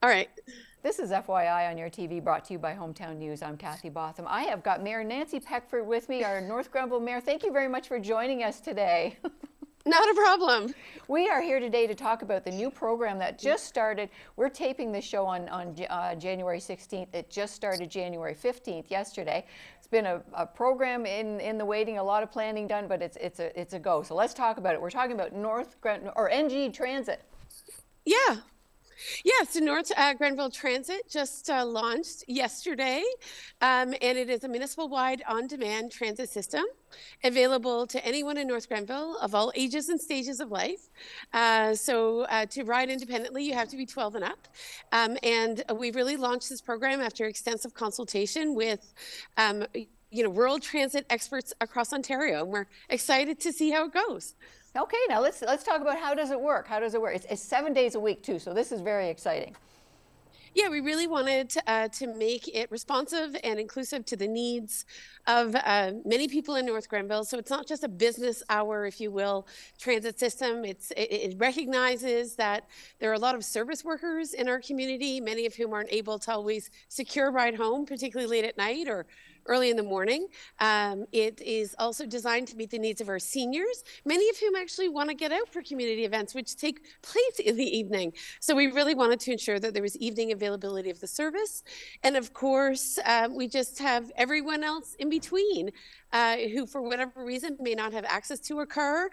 All right. This is FYI on your TV, brought to you by Hometown News. I'm Kathy Botham. I have got Mayor Nancy Peckford with me, our North Grenville Mayor. Thank you very much for joining us today. Not a problem. We are here today to talk about the new program that just started. We're taping this show on January 16th. It just started January 15th, yesterday. It's been a program in the waiting, a lot of planning done, but it's a go. So let's talk about it. We're talking about NG Transit. Yeah. So North Grenville Transit just launched yesterday, and it is a municipal-wide on-demand transit system available to anyone in North Grenville of all ages and stages of life. So to ride independently, you have to be 12 and up. And we really launched this program after extensive consultation with rural transit experts across Ontario, and we're excited to see how it goes. Okay, now let's talk about how does it work? How does it work? It's 7 days a week too, so this is very exciting. Yeah, we really wanted to make it responsive and inclusive to the needs of many people in North Grenville. So it's not just a business hour, if you will, transit system. It recognizes that there are a lot of service workers in our community, many of whom aren't able to always secure a ride home, particularly late at night or early in the morning. It is also designed to meet the needs of our seniors, many of whom actually want to get out for community events, which take place in the evening. So we really wanted to ensure that there was evening availability of the service. And of course, we just have everyone else in between who, for whatever reason, may not have access to a car,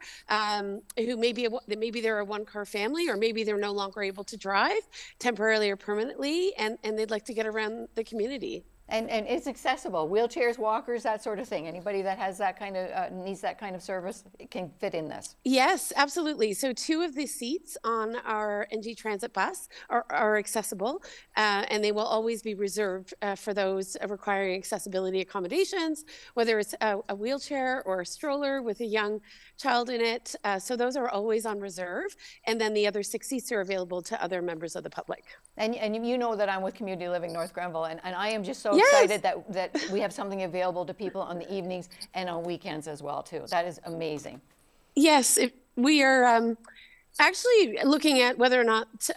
who maybe they're a one-car family, or maybe they're no longer able to drive temporarily or permanently, and they'd like to get around the community. And it's accessible. Wheelchairs, walkers, that sort of thing. Anybody that has that kind of needs that kind of service can fit in this. Yes, absolutely. So 2 of the seats on our NG Transit bus are accessible, and they will always be reserved for those requiring accessibility accommodations, whether it's a wheelchair or a stroller with a young child in it. So those are always on reserve, and then the other 6 seats are available to other members of the public. And you know that I'm with Community Living North Grenville, and I am just so Yes. excited that we have something available to people on the evenings and on weekends as well too. That is amazing. Yes, we are actually looking at whether or not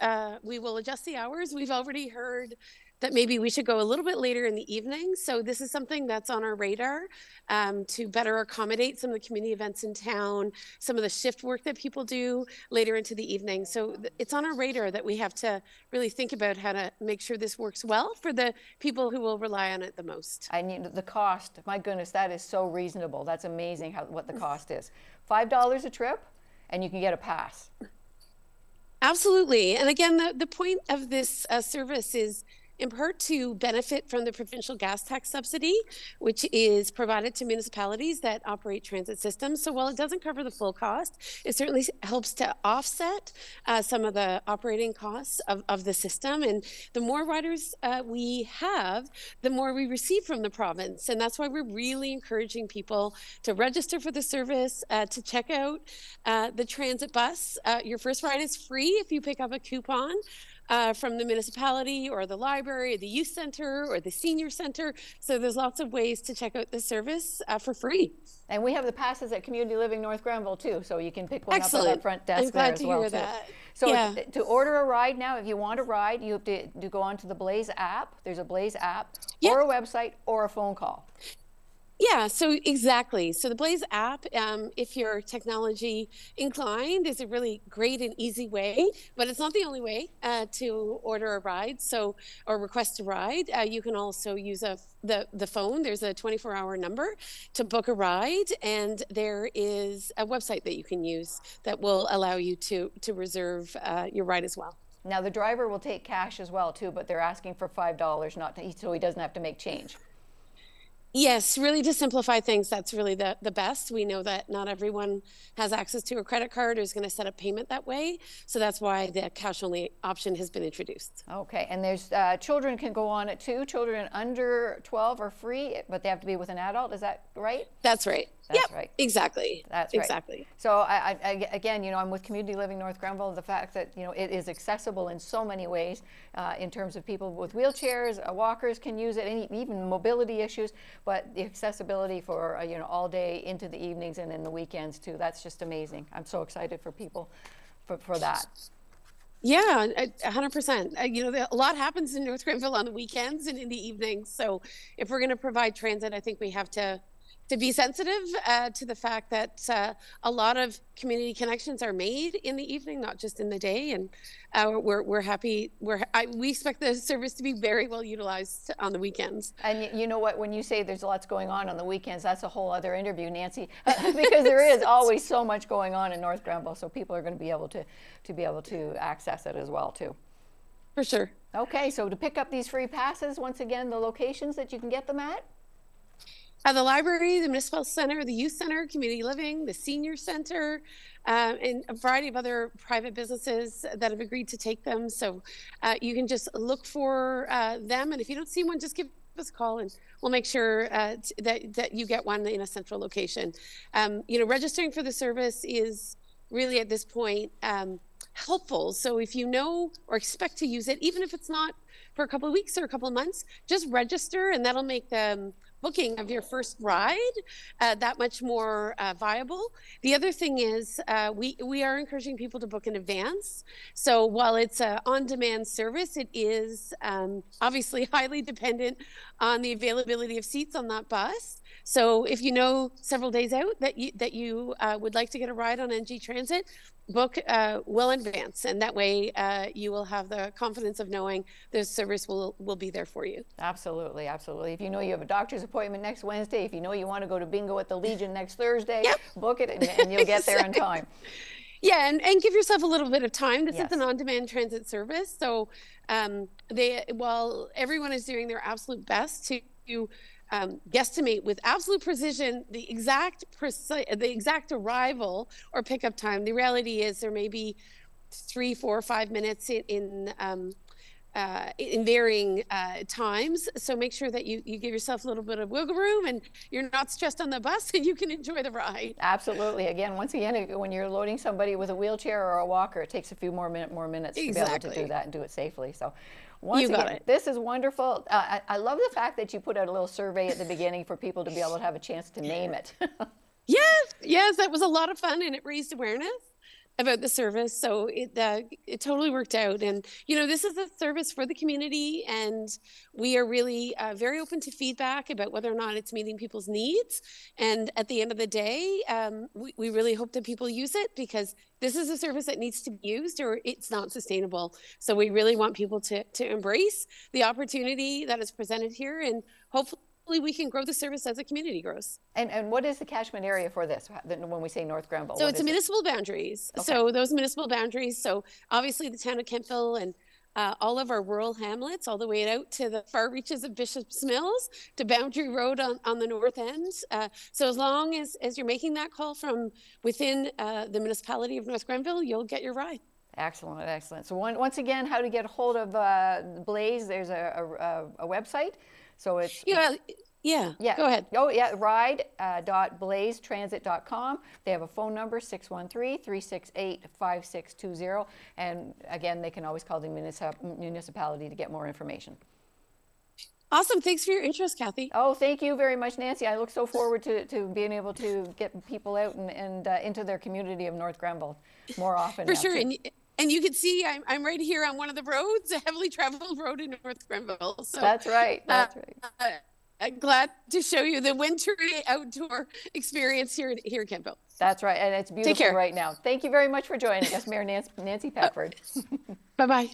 we will adjust the hours. We've already heard that maybe we should go a little bit later in the evening. So this is something that's on our radar to better accommodate some of the community events in town, some of the shift work that people do later into the evening. So it's on our radar that we have to really think about how to make sure this works well for the people who will rely on it the most. I need the cost. My goodness, that is so reasonable. That's amazing what the cost is. $5 a trip, and you can get a pass. Absolutely. And again, the point of this service is in part to benefit from the provincial gas tax subsidy, which is provided to municipalities that operate transit systems. So while it doesn't cover the full cost, it certainly helps to offset some of the operating costs of the system. And the more riders we have, the more we receive from the province. And that's why we're really encouraging people to register for the service, to check out the transit bus. Your first ride is free if you pick up a coupon from the municipality or the library or the youth center or the senior center. So there's lots of ways to check out the service for free. And we have the passes at Community Living North Grenville too, so you can pick one Excellent. up at that front desk I'm glad there as to well hear too. that. So Yeah. to order a ride now, if you want a ride, you have to go onto the Blaze app. There's a Blaze app, Yeah. or a website, or a phone call. Yeah, so exactly. So the Blaze app, if you're technology inclined, is a really great and easy way, but it's not the only way to order a ride. So, or request a ride. You can also use the phone. There's a 24-hour number to book a ride, and there is a website that you can use that will allow you to reserve your ride as well. Now the driver will take cash as well too, but they're asking for $5, so he doesn't have to make change. Yes, really to simplify things, that's really the best. We know that not everyone has access to a credit card or is going to set up payment that way. So that's why the cash only option has been introduced. Okay, and there's children can go on it too. Children under 12 are free, but they have to be with an adult. Is that right? That's right. That's Yep, right. exactly. That's right. Exactly. So again, I'm with Community Living North Grenville. The fact that it is accessible in so many ways, in terms of people with wheelchairs, walkers can use it, even mobility issues. But the accessibility for all day into the evenings and in the weekends too. That's just amazing. I'm so excited for people for that. Yeah, 100%. A lot happens in North Grenville on the weekends and in the evenings. So if we're going to provide transit, I think we have to be sensitive to the fact that a lot of community connections are made in the evening, not just in the day. And we're happy. We expect the service to be very well utilized on the weekends. And you know what? When you say there's lots going on the weekends, that's a whole other interview, Nancy, because there is always so much going on in North Grenville. So people are going to be able to access it as well too. For sure. Okay, so to pick up these free passes, once again, the locations that you can get them at. The library, the municipal center, the youth center, community living, the senior center, and a variety of other private businesses that have agreed to take them. So you can just look for them, and if you don't see one, just give us a call, and we'll make sure that you get one in a central location. Registering for the service is really at this point helpful. So if you know or expect to use it, even if it's not for a couple of weeks or a couple of months, just register, and that'll make the booking of your first ride that much more viable. The other thing is we are encouraging people to book in advance. So while it's an on-demand service, it is obviously highly dependent on the availability of seats on that bus. So if you know several days out that you would like to get a ride on NG Transit, book well in advance, and that way you will have the confidence of knowing the service will be there for you. Absolutely, absolutely. If you know you have a doctor's appointment next Wednesday, if you know you want to go to bingo at the Legion next Thursday, Yep. book it and you'll get there in time. Yeah, and give yourself a little bit of time. This Yes. is an on-demand transit service, so while everyone is doing their absolute best to guesstimate with absolute precision the exact arrival or pickup time, the reality is there may be 3, 4, 5 minutes in varying times. So make sure that you give yourself a little bit of wiggle room, and you're not stressed on the bus, and you can enjoy the ride. Absolutely. Again, once again, when you're loading somebody with a wheelchair or a walker, it takes a few more minutes to be able to do that and do it safely. So once again, this is wonderful. I love the fact that you put out a little survey at the beginning for people to be able to have a chance to name it. Yes, that was a lot of fun, and it raised awareness about the service. So it totally worked out. And this is a service for the community, and we are really very open to feedback about whether or not it's meeting people's needs. And at the end of the day, we really hope that people use it, because this is a service that needs to be used, or it's not sustainable. So we really want people to embrace the opportunity that is presented here, and hopefully we can grow the service as the community grows. And what is the catchment area for this when we say North Grenville? So it's municipal boundaries. Okay. So those municipal boundaries. So obviously the town of Kemptville and all of our rural hamlets, all the way out to the far reaches of Bishop's Mills to Boundary Road on the north end. So as long as you're making that call from within the municipality of North Grenville, you'll get your ride. Excellent, excellent. So once again, how to get a hold of Blaze? There's a website. So it's yeah. Go ahead. Oh yeah, ride.blazetransit.com. They have a phone number 613-368-5620, and again, they can always call the municipality to get more information. Awesome. Thanks for your interest, Kathy. Oh, thank you very much, Nancy. I look so forward to being able to get people out and into their community of North Grenville more often. For sure. And you can see I'm right here on one of the roads, a heavily traveled road in North Grenville. So that's right. That's right. I'm glad to show you the wintry outdoor experience here in Kemptville. That's right. And it's beautiful right now. Thank you very much for joining us, Mayor Nancy Peckford. Bye-bye.